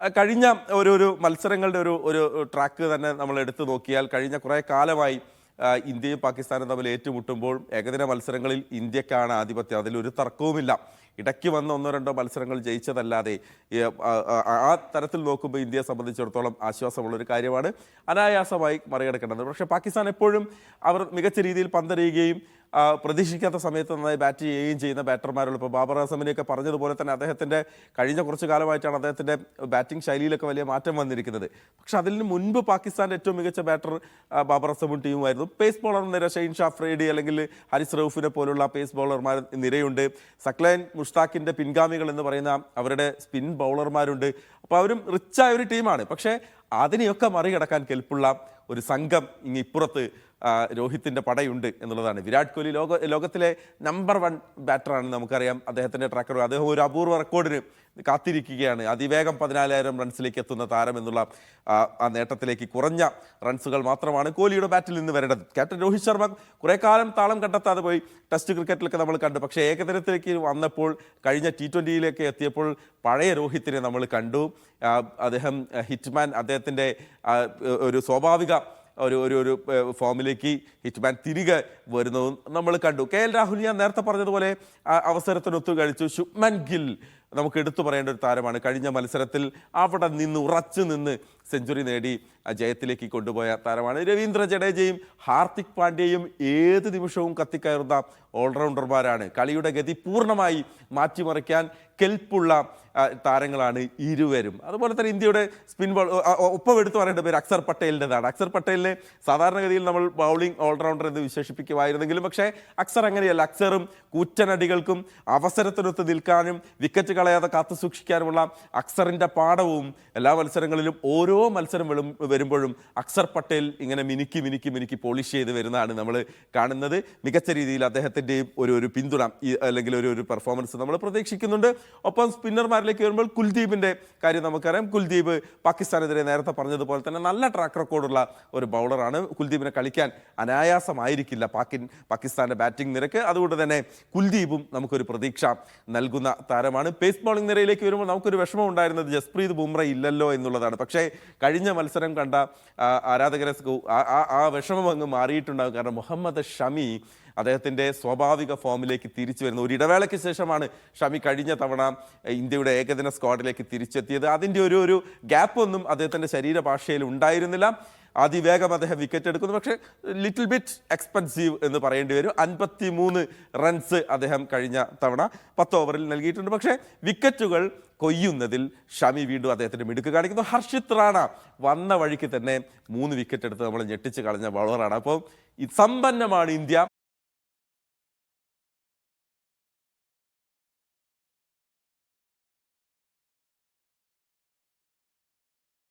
കഴിഞ്ഞ ഒരു മത്സരങ്ങളുടെ ഒരു ട്രാക്ക് തന്നെ നമ്മൾ എടുത്തു നോക്കിയാൽ കഴിഞ്ഞ കുറേ കാലമായി ഇന്ത്യയും പാകിസ്ഥാനും തമ്മിൽ ഏറ്റുമുട്ടുമ്പോൾ ഏകദിന മത്സരങ്ങളിൽ ഇന്ത്യക്കാണ് ആധിപത്യം, അതിലൊരു തർക്കവുമില്ല. ഇടയ്ക്ക് വന്ന ഒന്നോ രണ്ടോ മത്സരങ്ങൾ ജയിച്ചതല്ലാതെ ആ തരത്തിൽ നോക്കുമ്പോൾ ഇന്ത്യയെ സംബന്ധിച്ചിടത്തോളം ആശ്വാസമുള്ളൊരു കാര്യമാണ്, അനായാസമായി മറികടക്കേണ്ടത്. പക്ഷേ പാകിസ്ഥാൻ എപ്പോഴും അവർ മികച്ച രീതിയിൽ പന്തെറിയുകയും പ്രതീക്ഷിക്കാത്ത സമയത്ത് നന്നായി ബാറ്റ് ചെയ്യുകയും ചെയ്യുന്ന ബാറ്റർമാരുള്ള, ഇപ്പോൾ ബാബർ അസമിനെയൊക്കെ പറഞ്ഞതുപോലെ തന്നെ അദ്ദേഹത്തിൻ്റെ കഴിഞ്ഞ കുറച്ച് കാലമായിട്ടാണ് അദ്ദേഹത്തിൻ്റെ ബാറ്റിംഗ് ശൈലിയിലൊക്കെ വലിയ മാറ്റം വന്നിരിക്കുന്നത്. പക്ഷേ അതിന് മുൻപ് പാകിസ്ഥാൻ്റെ ഏറ്റവും മികച്ച ബാറ്റർ ബാബർ അസമും ടീമുമായിരുന്നു. പേസ് ബോളർ നിര ഷെയ്ൻ ഷാഫ്രേഡി അല്ലെങ്കിൽ ഹാരിസ് റൌഫിനെ പോലുള്ള പേസ് ബോളർമാർ നിരയുണ്ട്. സക്ലൈൻ മുഷ്താഖിൻ്റെ പിൻഗാമികൾ എന്ന് പറയുന്ന അവരുടെ സ്പിൻ ബൗളർമാരുണ്ട്. അപ്പോൾ അവരും റിച്ചായ ഒരു ടീമാണ്. പക്ഷേ അതിനെയൊക്കെ മറികടക്കാൻ കെൽപ്പുള്ള ഒരു സംഘം ഇപ്പുറത്ത് രോഹിത്തിൻ്റെ പടയുണ്ട് എന്നുള്ളതാണ്. വിരാട് കോഹ്ലി ലോകത്തിലെ നമ്പർ 1 ബാറ്ററാണ്, നമുക്കറിയാം. അദ്ദേഹത്തിൻ്റെ ട്രാക്കർ, അദ്ദേഹം ഒരു അപൂർവ റെക്കോർഡിന് കാത്തിരിക്കുകയാണ്. അതിവേഗം 14,000 റൺസിലേക്ക് എത്തുന്ന താരം എന്നുള്ള ആ നേട്ടത്തിലേക്ക് കുറഞ്ഞ റൺസുകൾ മാത്രമാണ് കോഹ്ലിയുടെ ബാറ്റിൽ നിന്ന് വരേണ്ടത്. ക്യാപ്റ്റൻ രോഹിത് ശർമ്മ കുറേ കാലം താളം കണ്ടെത്താതെ പോയി. ടെസ്റ്റ് ക്രിക്കറ്റിലൊക്കെ നമ്മൾ കണ്ടു. പക്ഷേ ഏകദിനത്തിലേക്ക് വന്നപ്പോൾ, കഴിഞ്ഞ T20 എത്തിയപ്പോൾ പഴയ രോഹിത്തിനെ നമ്മൾ കണ്ടു. അദ്ദേഹം ഹിറ്റ്മാൻ, അദ്ദേഹത്തിൻ്റെ ഒരു സ്വാഭാവിക ഒരു ഫോമിലേക്ക് ഹിറ്റ്മാൻ തിരികെ വരുന്നതും നമ്മൾ കണ്ടു. KL രാഹുൽ ഞാൻ നേരത്തെ പറഞ്ഞതുപോലെ അവസരത്തിനൊത്തു കഴിച്ചു. ശുഭ്മാൻ ഗിൽ നമുക്ക് എടുത്തു പറയേണ്ട ഒരു താരമാണ്. കഴിഞ്ഞ മത്സരത്തിൽ അവിടെ നിന്ന് ഉറച്ചു നിന്ന് സെഞ്ചുറി നേടി ജയത്തിലേക്ക് കൊണ്ടുപോയ താരമാണ്. രവീന്ദ്ര ജഡേജയും ഹാർദിക് പാണ്ഡ്യയും ഏത് നിമിഷവും കത്തിക്കയറുന്ന ഓൾറൗണ്ടർമാരാണ്. കളിയുടെ ഗതി പൂർണ്ണമായി മാറ്റിമറിക്കാൻ കെൽപ്പുള്ള താരങ്ങളാണ് ഇരുവരും. അതുപോലെ തന്നെ ഇന്ത്യയുടെ സ്പിൻ ബോൾ ഒപ്പം എടുത്തു പറയേണ്ട പേര് അക്സർ പട്ടേലിൻ്റെതാണ്. അക്സർ പട്ടേലിനെ സാധാരണഗതിയിൽ നമ്മൾ ബൗളിംഗ് ഓൾറൗണ്ടർ എന്ന് വിശേഷിപ്പിക്കുമായിരുന്നെങ്കിലും പക്ഷേ അക്സർ അങ്ങനെയല്ല. അക്സറും കൂറ്റനടികൾക്കും അവസരത്തിനൊത്ത് നിൽക്കാനും വിക്കറ്റ് കളയാതെ കാത്തു സൂക്ഷിക്കാനുമുള്ള അക്സറിൻ്റെ പാഠവും എല്ലാ മത്സരങ്ങളിലും ഓരോ മത്സരം വരുമ്പോഴും അക്സർ പട്ടേൽ ഇങ്ങനെ മിനുക്കി പോളിഷ് ചെയ്ത് വരുന്നതാണ് നമ്മൾ കാണുന്നത്. മികച്ച രീതിയിൽ അദ്ദേഹത്തിൻ്റെയും ഒരു പിന്തുണ അല്ലെങ്കിൽ ഒരു പെർഫോമൻസ് നമ്മൾ പ്രതീക്ഷിക്കുന്നുണ്ട്. ഒപ്പം സ്പിന്നർമാരിലേക്ക് വരുമ്പോൾ കുൽദീപിൻ്റെ കാര്യം നമുക്കറിയാം. കുൽദീപ് പാകിസ്ഥാനെതിരെ നേരത്തെ പറഞ്ഞതുപോലെ തന്നെ നല്ല ട്രാക്ക് റെക്കോർഡുള്ള ഒരു ബൗളറാണ്. കുൽദീപിനെ കളിക്കാൻ അനായാസമായിരിക്കില്ല പാകിസ്ഥാൻ്റെ ബാറ്റിംഗ് നിരക്ക്. അതുകൊണ്ട് തന്നെ കുൽദീപും നമുക്കൊരു പ്രതീക്ഷ നൽകുന്ന താരമാണ്. പേസ് ബോളിംഗ് നിരയിലേക്ക് വരുമ്പോൾ നമുക്കൊരു വിഷമം ഉണ്ടായിരുന്നത് ജസ്പ്രീത് ബുംറ ഇല്ലല്ലോ എന്നുള്ളതാണ്. പക്ഷേ കഴിഞ്ഞ മത്സരം കണ്ട ആരാധകരെ ആ വിഷമം അങ്ങ് മാറിയിട്ടുണ്ടാകും. കാരണം മുഹമ്മദ് ഷമി അദ്ദേഹത്തിൻ്റെ സ്വാഭാവിക ഫോമിലേക്ക് തിരിച്ചു വരുന്നു. ഒരു ഇടവേളയ്ക്ക് ശേഷമാണ് ഷമി കഴിഞ്ഞ തവണ ഇന്ത്യയുടെ ഏകദിന സ്ക്വാഡിലേക്ക് തിരിച്ചെത്തിയത്. അതിൻ്റെ ഒരു ഗ്യാപ്പൊന്നും അദ്ദേഹത്തിൻ്റെ ശരീരഭാഷയിൽ ഉണ്ടായിരുന്നില്ല. അതിവേഗം അദ്ദേഹം വിക്കറ്റ് എടുക്കുന്നു. പക്ഷേ ലിറ്റിൽ ബിറ്റ് എക്സ്പെൻസീവ് എന്ന് പറയേണ്ടി വരും. 53 റൺസ് അദ്ദേഹം കഴിഞ്ഞ തവണ 10 ഓവറിൽ നൽകിയിട്ടുണ്ട്. പക്ഷേ വിക്കറ്റുകൾ കൊയ്യുന്നതിൽ ഷമി വീണ്ടും അദ്ദേഹത്തിൻ്റെ മിടുക്ക് കാണിക്കുന്നു. ഹർഷിത് റാണ വന്ന വഴിക്ക് തന്നെ 3 വിക്കറ്റ് എടുത്ത് നമ്മൾ ഞെട്ടിച്ച് കളഞ്ഞ ബൗളറാണ്. അപ്പോൾ സമ്പന്നമാണ് ഇന്ത്യ.